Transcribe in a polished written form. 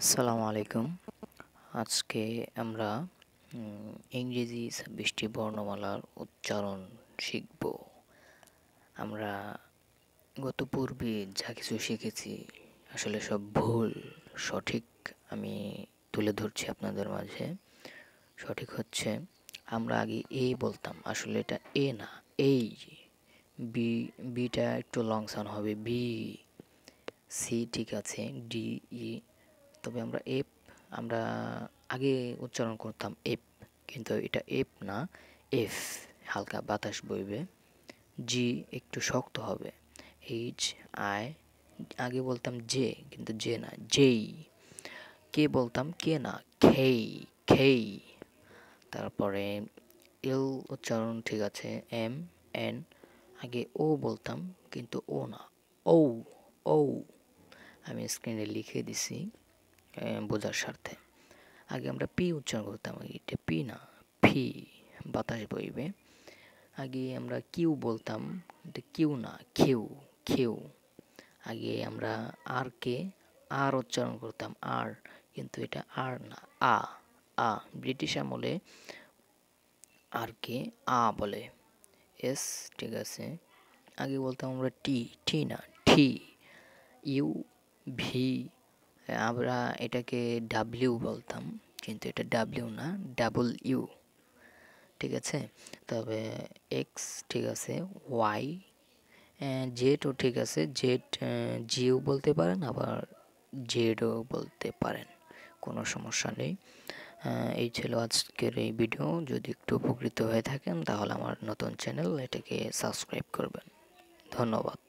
আসসালামু আলাইকুম। আজকে আমরা ইংরেজি ২৬টি বর্ণমালার উচ্চারণ শিখব। আমরা গত পূর্বে যা কিছু শিখেছি আসলে সব ভুল। সঠিক আমি তুলে ধরছি আপনাদের মাঝে। সঠিক হচ্ছে আমরা আগে এই বলতাম, আসলে এটা এ না, এই। বিটা একটু লং সাউন্ড হবে, বি। সি ঠিক আছে, ডি, ই। তবে আমরা আগে উচ্চারণ করতাম এফ, কিন্তু এটা এফ না, এফ। হালকা বাতাস বইবে। জি একটু শক্ত হবে, এইচ, আই। আগে বলতাম জে, কিন্তু জে না, জেই। কে বলতাম কে না, খেই, খেই। তারপরে এল উচ্চারণ ঠিক আছে, এম, এন। আগে ও বলতাম, কিন্তু ও না, ও, ও। আমি স্ক্রিনে লিখে দিছি বোঝার স্বার্থে। আগে আমরা পি উচ্চারণ করতাম, এটা পি না, ফি। বাতাস বইবে। আগে আমরা কিউ বলতাম, এটা কিউ না, খেউ, খেউ। আগে আমরা আর উচ্চারণ করতাম, আর, কিন্তু এটা আর না, আ, আ। ব্রিটিশ আমলে কে আ বলে। এস ঠিক আছে। আগে বলতাম আমরা টি না, ঠি। U, V. আমরা এটাকে ডাব্লিউ বলতাম, কিন্তু এটা ডাব্লিউ না, ডাবল ইউ। ঠিক আছে। তবে এক্স ঠিক আছে, ওয়াই, জেডও ঠিক আছে, জেড, জিও বলতে পারেন, আবার জেডও বলতে পারেন, কোনো সমস্যা নেই। এই ছিল আজকের এই ভিডিও। যদি একটু উপকৃত হয়ে থাকেন তাহলে আমার নতুন চ্যানেল এটাকে সাবস্ক্রাইব করবেন। ধন্যবাদ।